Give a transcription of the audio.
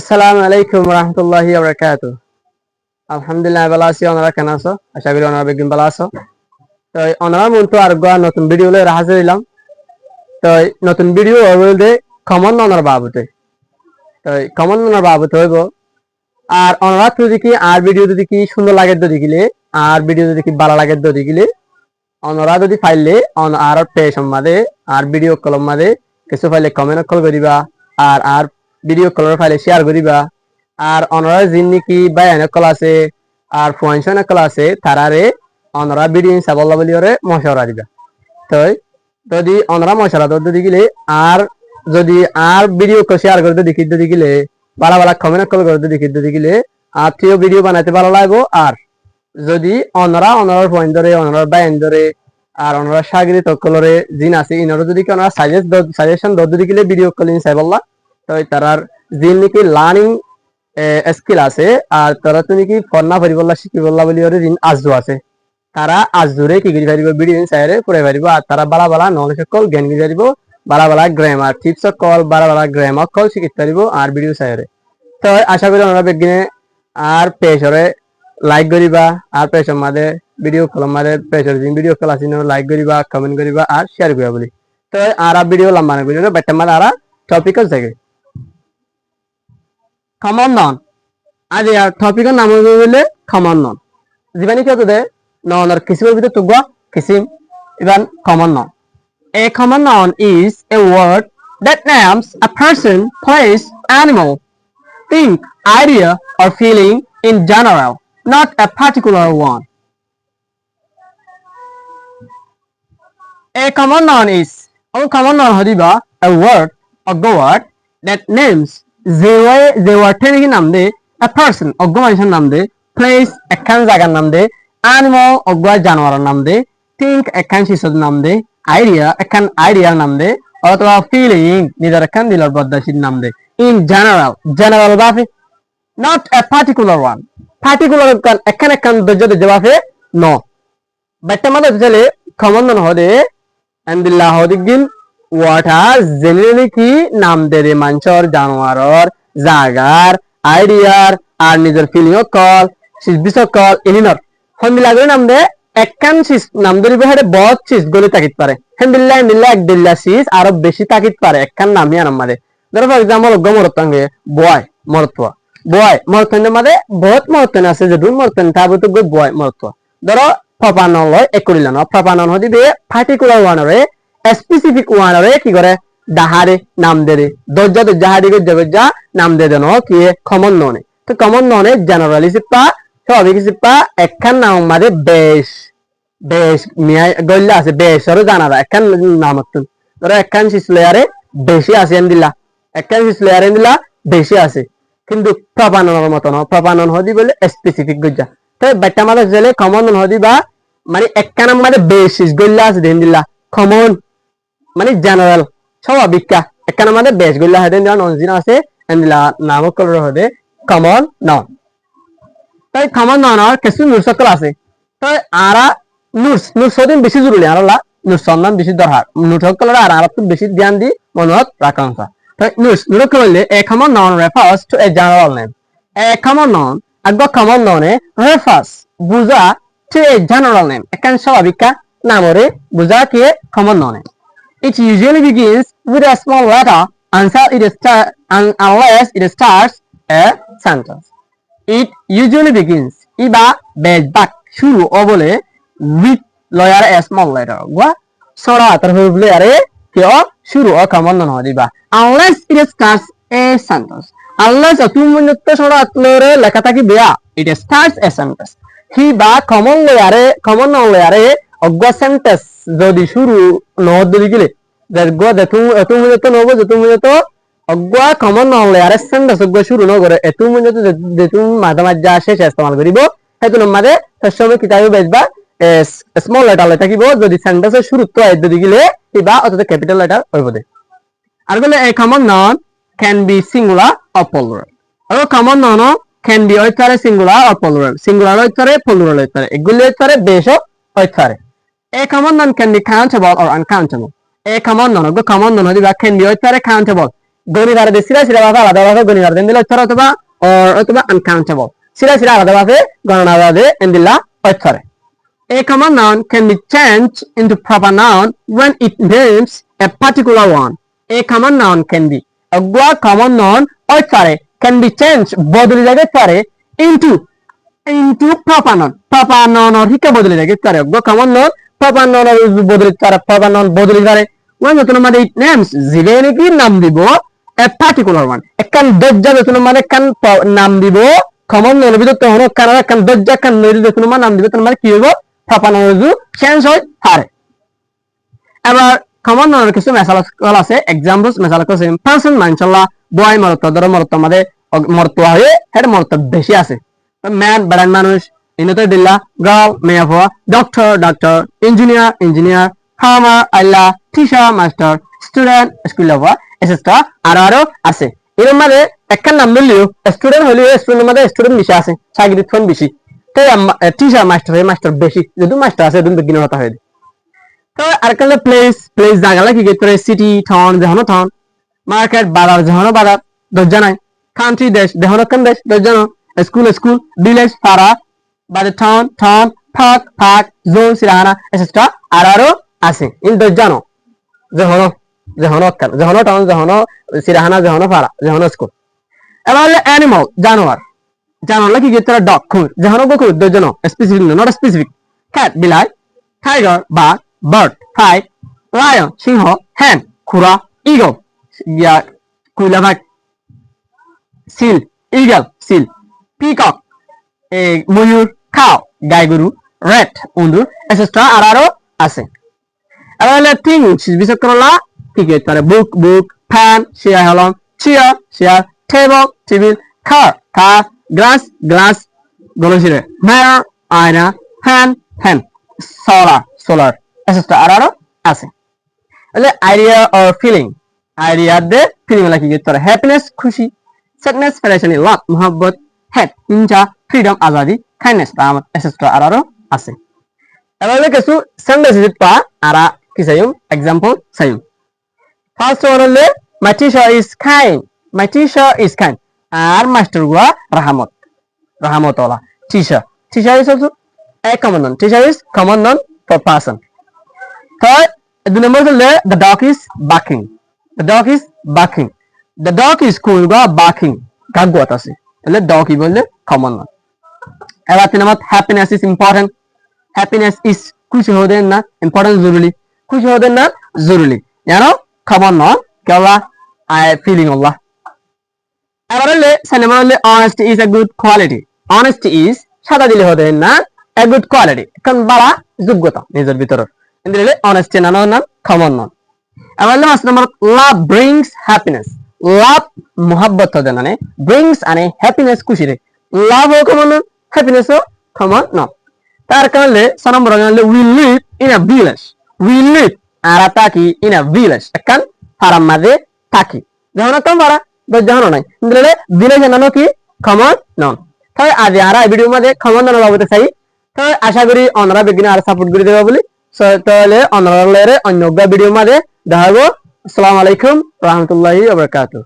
আসসালামু আলাইকুম রহমতুল্লাহি ওয়া আলহামদুলিল্লাহ ভালো আছি। ওনারা কেন আছো? আশা করি ওনারা বেগম ভালো আছো। তো ওনারা মন তো আর নতুন ভিডিও লয়ে হাজির হইলাম। তো নতুন ভিডিও হইবে কমন ওনার বাবুতে। তো কমন ওনার বাবুতে হইব। আর ওনারা যদি কি আর ভিডিও যদি কি সুন্দর লাগে যদি গিলে আর ভিডিও যদি কি ভালো লাগে যদি গিলে ওনারা যদি ফাইলে আর পেজ সম্মাদে আর ভিডিও কলম মাদে কিছু ফাইলে কমেন্ট কল করিবা আর ভিডিও কলর ফাইলে শেয়ার করিবা। আর অনরা যিন নাকি বায়ান কল আছে আর ফুয়ানশন কল আছে তারারে অনরা ভিডিও সাবল্লা বলি ওরে মশওরা দিবা। তো যদি অনরা মশওরা দদি গিলে আর যদি আর ভিডিও কল শেয়ার করতে দেখি যদি গিলে বালা বালা কমেন্ট কল করতে দেখি যদি গিলে আর তুইও ভিডিও বানাইতে ভালো লাগবো। আর যদি অনরার পয়েন্ট ধরে অনরার বায়ান ধরে আর অনরা সাগরি তকলরে জিন আছে ইনরা যদি কি অনরা সাজেশন দদি গিলে ভিডিও কলিং সাইবল্লা। তো তারার জিন নাকি লার্নিং স্কিল আছে আর তারা তুমি কি ফন্না পারিবল্লা শিখি বললা বলি ওরে ঋণ আজু আছে তারা আজুরে কি করি পারিব ভিডিও সাইরে পড়ে পারিব। আর তারা বালা বালা নলেজ কল জ্ঞান গিয়ে পারিব বালা বালা গ্রামার টিপস কল বালা বালা গ্রামার কল শিখতে পারিব আর ভিডিও সাইরে। তো আশা করি ওনারা বেগিনে আর পেজরে লাইক করিবা আর পেজর মাঝে ভিডিও কলম মাঝে পেজর দিন ভিডিও কল আছে লাইক করিবা কমেন্ট করিবা আর শেয়ার করিবা বলি। তো আর ভিডিও লম্বা না ভিডিও বেটা মাঝে আর টপিক থাকে কমন নন। আজ টপিকের নাম হইলে কমন নন। জীবানি কি হতে ননের কিসিমের ভিতরে তুগা কিসিম ইভান common noun. A common noun is a word that names a person, place, animal, thing, idea, or feeling in general, not a particular one. A common noun is common noun hodiba a word or the word that names the word taking namde a person or মানুষের নাম দে place একখান জায়গার নাম দে animal অজ্ঞা জানোয়ারের নাম দে think একখান শিশুর নাম দে idea একখান আইডিয়ার নাম দে অথবা feeling নিজের একখান দিলের বদ্দাসির নাম দে in general বাফে not a particular one particular একখান একখান দজ্জা বাফে no বাট্টা মাদে চলে common নাম হদে আলহামদুলিল্লাহ হদিগিন ওয়াটা জেনারেলি কি নাম দে রে মানুষের জানোয়ারের জাগার আইডিয়ার আর নিজের ফিলিং কল বিষ কল ইনিনর হমিলা করে নাম দে একখান সিস নাম ধরিবে হেডে বহুত সিস গলি তাকিত পারে হেমবিল্লাহ মিল্লাহ এক দিল্লা সিস আরো বেশি তাকিত পারে একখান নামিয়া নাম মাদে ধরো ফর এক্সাম্পল মরতাঙ্গে বয় মরতোয়া বয় মরতনের মাদে বহুত মরতন আছে যে দুই মরতন তারপর তো বয় মরতোয়া ধরো প্রপানন লয় একরিলানো প্রপানন হদিবে পার্টিকুলার ওয়ানরে স্পেসিফিক ওয়ানরে কি করে দাহারে নাম দে রে দজ্জা জাহারি গজ্জা নাম দে দেন কি কমন ননে। তো কমন ননে জেনারেলি সিপা স্বাভাবিক সিপা একখান নাম মাদে বেশ বেশ মিয়া গল্লা আছে বেশরও জানা যায় একখান নাম ধরো একখান শিশলেয়ারে বেশি আছে দিলা একখান শিশলেয়ারে দিলা বেশি আছে কিন্তু প্রপাননের মতো না প্রপানন হদি বলে স্পেসিফিক গজ্জা। তো বেটা মাদে জেলে কমন হদি বা মানে একখান মাদে বেশি গল্লা আছে দেন দিলা কমন মানে জেনারেল স্বাভাবিক একখান আমাদের বেশ গুলা হেদেন দেওয়া নন আছে এন্দিলা নামক কলর হদে কমন নন। তাই কমন নন আর কিছু নুরসকল আছে। তাই আরা নুরস হদিন বেশি জরুরি আরলা নুরস নাম বেশি দরকার নুরসকলর আর আরা বেশি ধ্যান দি মনত রাখান। তাই নুরসকল হইলে a common noun refers to a general name. A common noun আগো common noun refers বুঝা to a general name একখান স্বাভাবিক নামরে বুঝা কি common noun. It usually begins with a small letter unless it starts a sentence. It usually begins iba bejbak shuru obole with lawyer a small letter. Gua sora terhubung are kyo shuru o common non hodiba unless it starts a sentence. Unless atum munyotte sora atlore lekata ki bea it starts a sentence. Hiba common non lawyer ogwa sentence যদি শুরু নহদ দিলে দেখো এতুম তো নব যেতুম তো অগা common নহলে আর sentence অগা শুরু ন করে এতুম তো যেতুম মাঝে শেষ ইস্তেমাল করিব হেতু নম্বরে সবসময় কিতাবে বেজবা স্মল লেটার লে থাকিব যদি সেন্টেন্সের শুরু তো আই যদি গিলে কিবা অথবা ক্যাপিটাল লেটার হইব দে। আর বলে a common noun can be singular or plural. আর কমন নাউন ক্যান বি অইতারে সিঙ্গুলার অর প্লুরাল সিঙ্গুলার অইতারে প্লুরাল অইতারে এগুলি অইতারে বেশ অইতারে। A common noun can be countable or uncountable. A common noun can be either countable গণিবার দিয়ে সিরা ভাবে আলাদাভাবে গণিবার দেন দিলে অক্ষর অথবা আনকাউন্টেবল সিরা আলাদাভাবে গণনা ভাবে এন দিলা অক্ষরে A common noun can be changed into proper noun when it names a particular one. A common noun can be a common noun or can be changed বদলে যেতে পারে into proper noun. Proper noun or হিকে বদলে যেতে পারে common noun proper noun or বদলে পারে proper noun বদলে পারে when যখন আমাদের it names জিবেনে কি নাম দিব a particular one. একখান দজ্জা যখন মানে কান নাম দিব common noun এর ভিতর তখন কান দজ্জা কান নদী যখন নাম দিব তখন মানে কি হইব proper noun চেঞ্জ হয় পারে এবার common noun এর কিছু মেসাল আছে एग्जांपल्स মেসাল আছে পারসন মানশাল্লাহ বয় মরত ধর মরত আমাদের মরত হয় এর মরত বেশি আছে ম্যান বড় মানুষ ইনতে দিল্লা গার্ল মেয়ে হওয়া ডক্টর ইঞ্জিনিয়ার ফার্মার আল্লাহ টিচার মাস্টার স্টুডেন্ট স্কুল হওয়া এসেস্টা আরো আছে এর মধ্যে একটা নাম দিলেও স্টুডেন্ট হলেও স্টুডেন্টের মধ্যে স্টুডেন্ট বেশি আছে ছাগিরিত ফোন বেশি তো টিচার মাস্টার বেশি যদি মাস্টার আছে দুটো বিজ্ঞানের কথা হয় তো আরকাল প্লেস জায়গা কি গেতরে সিটি টাউন যেহনো টাউন মার্কেট বাজার যেহনো বাজার দরজা নাই কান্ট্রি দেশ যেহনো কোন দেশ দরজা না স্কুল ভিলেজ পাড়া বাজার টাউন পার্ক জোন সিরাহানা এসেস্টা আরো আছে ইন দরজা না যেহনো টাউন যেহনো সিরাহানা যেহনো পাড়া যেহনো স্কুল এবার হলো অ্যানিমাল জানোয়ার কি গেতরে ডগ কুকুর যেহনো কুকুর দরজা না স্পেসিফিক নট স্পেসিফিক ক্যাট বিলাই টাইগার বাঘ bird, kite, lion, সিংহ, hen, ঘোড়া, eagle, কুইলা বাঘ, seal, peacock, ময়ূর, cow, গাই গরু, rat, উন্দুর, etc. আরো আছে। এবার things বিশেষ করলা ঠিক আছে তাহলে book, pen, chair, table, car, glass, গলসিরে, mirror, আয়না, fan, solar etc. আরো আছে তাহলে আইডিয়া অর আইডিয়া দে ফিলিং লাগি গেত হ্যাপিনেস খুশি sadness পেরেশানি লাভ মোহাব্বত হেড ইনজা ফ্রিডম আজাদি কাইন্ডনেস রাহমত etc. আরো আছে এবার কিছু সেন্টেন্স পা আরা কি চাইম एग्जांपल চাইম ফার্স্ট ওয়ান হলে মাই টিচার ইজ কাইন্ড আর মাস্টার গুয়া রাহমত ওয়ালা teacher is also a common noun teacher is common noun for person third the number the dog is barking the dog is cool ga barking gagwat ase তাহলে dog কি বললে common noun এবার তিন নম্বর happiness is খুশি হতে না important জরুরি জানো common noun কেলা I feeling Allah এবার হলে সিনেমা হলে honesty is a good quality honesty is সাদা দিলে হতে না a good quality কারণ বড় যোগ্যতা নিজের ভিতর এন্দ্রে honesty না common noun এবার last number love brings happiness love mohabbat হতে না brings আনে happiness খুশি রে love ও common noun happiness ও common noun তার কারণে ছয় নম্বর হলো we live in a village আরা থাকি in a village এখন ফারাম মাঝে থাকি যখন কম বড় যখন নাই এন্দ্রে village নানো কি common noun তাই আজ আরা ভিডিও মধ্যে common noun বাবুতে চাই তো আশা করি অন্যরা বিজ্ঞানী আর সাপোর্ট করে দেবে বলি তাহলে অন্যরা অন্য ভিডিও মধ্যে দেখাবো আসসালামু আলাইকুম রাহমাতুল্লাহি ওয়া বারাকাতুহু